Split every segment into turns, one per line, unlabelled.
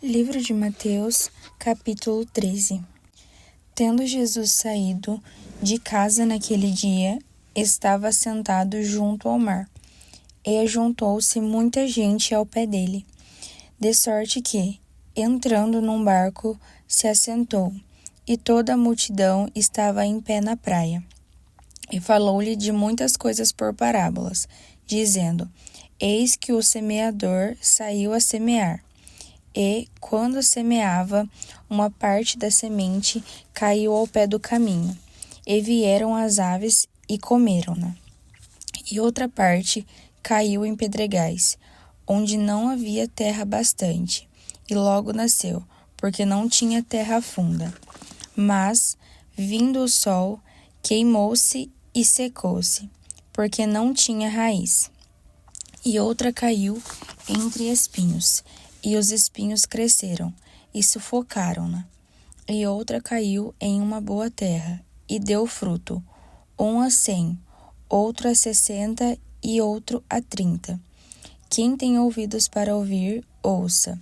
Livro de Mateus, capítulo 13. Tendo Jesus saído de casa naquele dia, estava sentado junto ao mar, e ajuntou-se muita gente ao pé dele, de sorte que, entrando num barco, se assentou, e toda a multidão estava em pé na praia. E falou-lhe de muitas coisas por parábolas, dizendo: Eis que o semeador saiu a semear. E, quando semeava, uma parte da semente caiu ao pé do caminho, e vieram as aves e comeram-na. E outra parte caiu em pedregais, onde não havia terra bastante, e logo nasceu, porque não tinha terra funda. Mas, vindo o sol, queimou-se e secou-se, porque não tinha raiz. E outra caiu entre espinhos, e os espinhos cresceram e sufocaram-na. E outra caiu em uma boa terra, e deu fruto, um a 100, outro a 60 e outro a 30. Quem tem ouvidos para ouvir, ouça.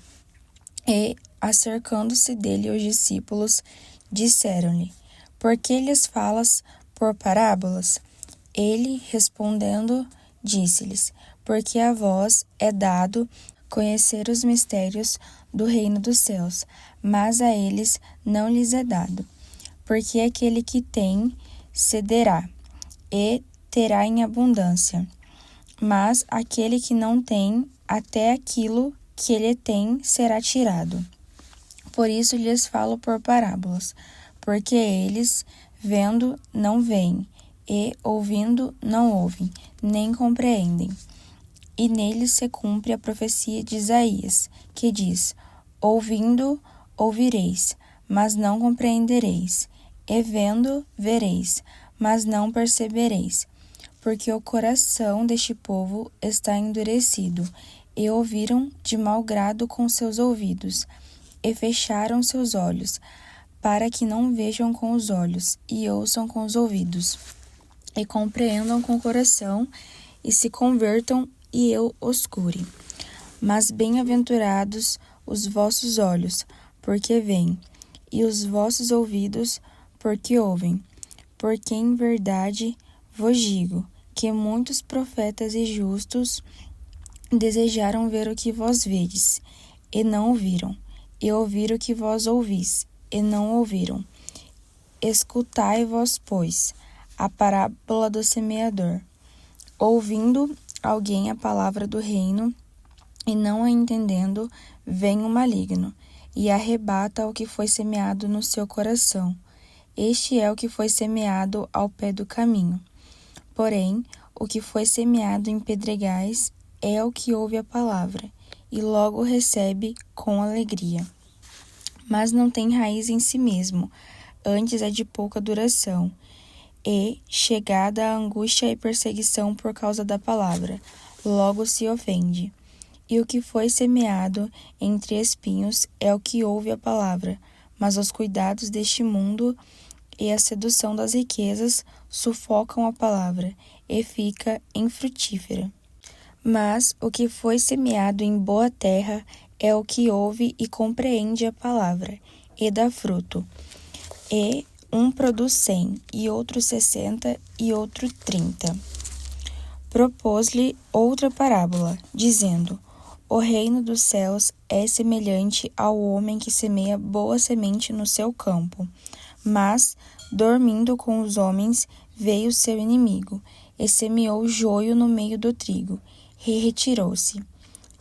E, acercando-se dele os discípulos, disseram-lhe: Por que lhes falas por parábolas? Ele, respondendo, disse-lhes: Porque a vós é dado conhecer os mistérios do reino dos céus, mas a eles não lhes é dado. Porque aquele que tem, cederá, e terá em abundância. Mas aquele que não tem, até aquilo que ele tem será tirado. Por isso lhes falo por parábolas, porque eles, vendo, não veem, e ouvindo, não ouvem, nem compreendem. E neles se cumpre a profecia de Isaías, que diz: Ouvindo, ouvireis, mas não compreendereis, e vendo, vereis, mas não percebereis. Porque o coração deste povo está endurecido, e ouviram de mau grado com seus ouvidos, e fecharam seus olhos, para que não vejam com os olhos, e ouçam com os ouvidos, e compreendam com o coração, e se convertam, e eu os cure. Mas bem-aventurados os vossos olhos, porque veem, e os vossos ouvidos, porque ouvem. Porque em verdade vos digo que muitos profetas e justos desejaram ver o que vós vedes, e não ouviram, e ouvir o que vós ouvis, e não ouviram. Escutai vós, pois, a parábola do semeador. Ouvindo alguém a palavra do reino, e não a entendendo, vem o maligno, e arrebata o que foi semeado no seu coração. Este é o que foi semeado ao pé do caminho. Porém, o que foi semeado em pedregais é o que ouve a palavra, e logo recebe com alegria. Mas não tem raiz em si mesmo, antes é de pouca duração. E, chegada a angústia e perseguição por causa da palavra, logo se ofende. E o que foi semeado entre espinhos é o que ouve a palavra, mas os cuidados deste mundo e a sedução das riquezas sufocam a palavra, e fica infrutífera. Mas o que foi semeado em boa terra é o que ouve e compreende a palavra, e dá fruto. E um produz 100, e outro 60, e outro 30. Propôs-lhe outra parábola, dizendo: O reino dos céus é semelhante ao homem que semeia boa semente no seu campo. Mas, dormindo com os homens, veio seu inimigo, e semeou joio no meio do trigo, e retirou-se.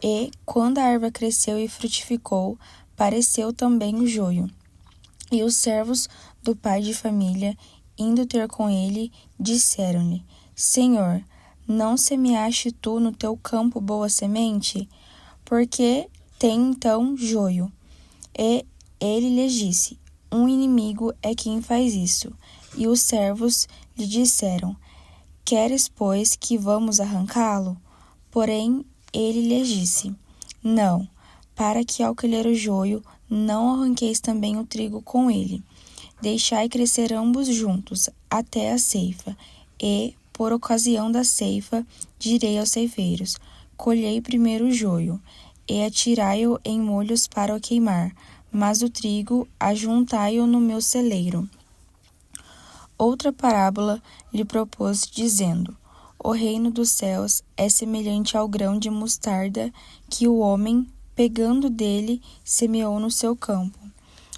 E, quando a erva cresceu e frutificou, pareceu também o joio. E os servos do pai de família, indo ter com ele, disseram-lhe: Senhor, não semeaste tu no teu campo boa semente? Porque tem então joio. E ele lhes disse: Um inimigo é quem faz isso. E os servos lhe disseram: Queres, pois, que vamos arrancá-lo? Porém, ele lhes disse: Não, para que ao colher o joio, não arranqueis também o trigo com ele. Deixai crescer ambos juntos, até a ceifa. E, por ocasião da ceifa, direi aos ceifeiros: Colhei primeiro o joio, e atirai-o em molhos para o queimar, mas o trigo ajuntai-o no meu celeiro. Outra parábola lhe propôs, dizendo: O reino dos céus é semelhante ao grão de mostarda que o homem, pegando dele, semeou no seu campo,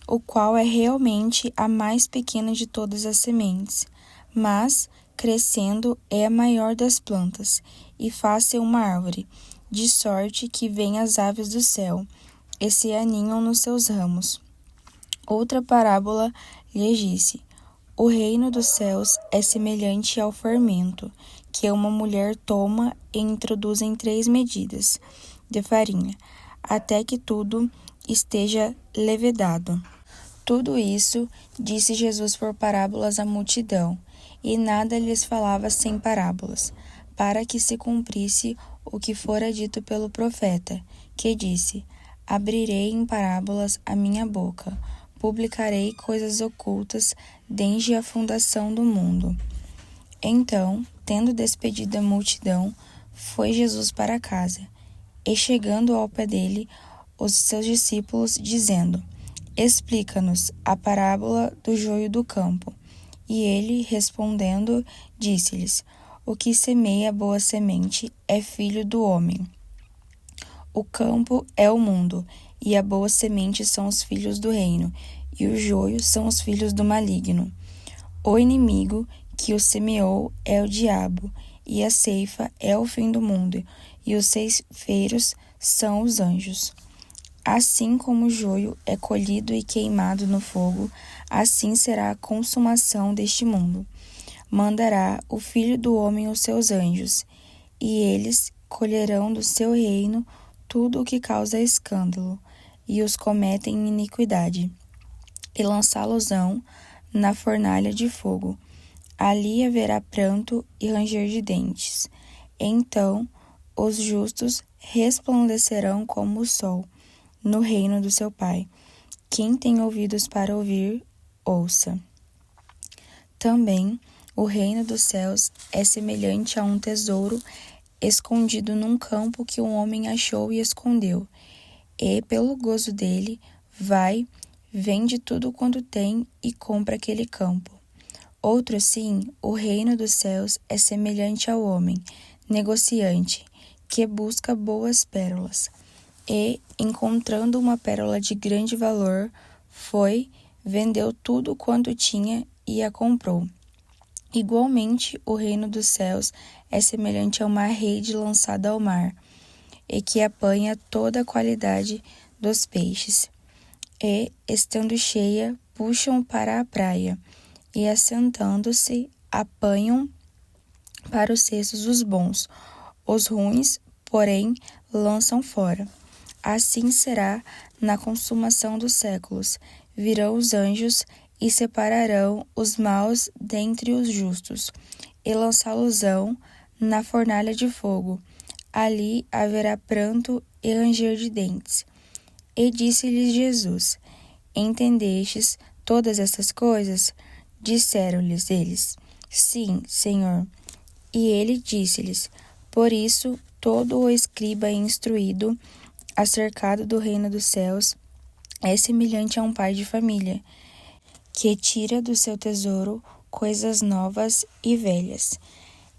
o qual é realmente a mais pequena de todas as sementes, mas, crescendo, é a maior das plantas, e faz-se uma árvore, de sorte que vêm as aves do céu, e se aninham nos seus ramos. Outra parábola lhe disse: O reino dos céus é semelhante ao fermento, que uma mulher toma e introduz em 3 medidas de farinha, até que tudo esteja levedado. Tudo isso disse Jesus por parábolas à multidão, e nada lhes falava sem parábolas, para que se cumprisse o que fora dito pelo profeta, que disse: Abrirei em parábolas a minha boca, publicarei coisas ocultas desde a fundação do mundo. Então, tendo despedido a multidão, foi Jesus para casa, e chegando ao pé dele, os seus discípulos, dizendo: Explica-nos a parábola do joio do campo. E ele, respondendo, disse-lhes: O que semeia a boa semente é filho do homem. O campo é o mundo, e a boa semente são os filhos do reino, e o joio são os filhos do maligno. O inimigo que o semeou é o diabo, e a ceifa é o fim do mundo, e os ceifeiros são os anjos. Assim como o joio é colhido e queimado no fogo, assim será a consumação deste mundo. Mandará o Filho do Homem os seus anjos, e eles colherão do seu reino tudo o que causa escândalo, e os cometem iniquidade, e lançá-los-ão na fornalha de fogo. Ali haverá pranto e ranger de dentes. Então os justos resplandecerão como o sol no reino do seu Pai. Quem tem ouvidos para ouvir, ouça. Também o reino dos céus é semelhante a um tesouro escondido num campo que um homem achou e escondeu. E, pelo gozo dele, vai, vende tudo quanto tem e compra aquele campo. Outro assim, o reino dos céus é semelhante ao homem, negociante, que busca boas pérolas. E, encontrando uma pérola de grande valor, foi, vendeu tudo quanto tinha e a comprou. Igualmente, o reino dos céus é semelhante a uma rede lançada ao mar, e que apanha toda a qualidade dos peixes. E, estando cheia, puxam para a praia, e assentando-se, apanham para os cestos os bons, os ruins, porém, lançam fora. Assim será na consumação dos séculos. Virão os anjos e separarão os maus dentre os justos, e lançá-los-ão na fornalha de fogo. Ali haverá pranto e ranger de dentes. E disse-lhes Jesus: Entendestes todas estas coisas? Disseram-lhes eles: Sim, Senhor. E ele disse-lhes: Por isso, todo o escriba instruído acerca do reino dos céus é semelhante a um pai de família, que tira do seu tesouro coisas novas e velhas.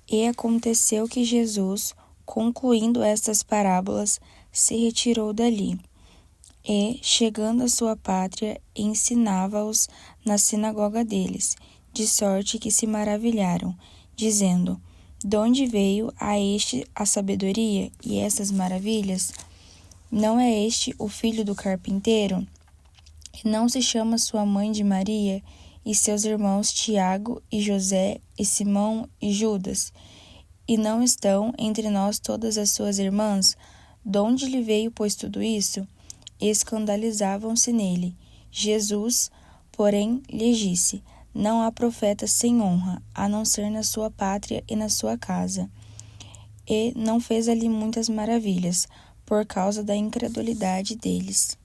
E aconteceu que Jesus, concluindo estas parábolas, se retirou dali, e, chegando à sua pátria, ensinava-os na sinagoga deles, de sorte que se maravilharam, dizendo: Donde veio a este a sabedoria e essas maravilhas? Não é este o filho do carpinteiro? E não se chama sua mãe de Maria, e seus irmãos Tiago e José e Simão e Judas? E não estão entre nós todas as suas irmãs? Donde lhe veio, pois, tudo isso? E escandalizavam-se nele. Jesus, porém, lhes disse: Não há profeta sem honra, a não ser na sua pátria e na sua casa. E não fez ali muitas maravilhas, por causa da incredulidade deles.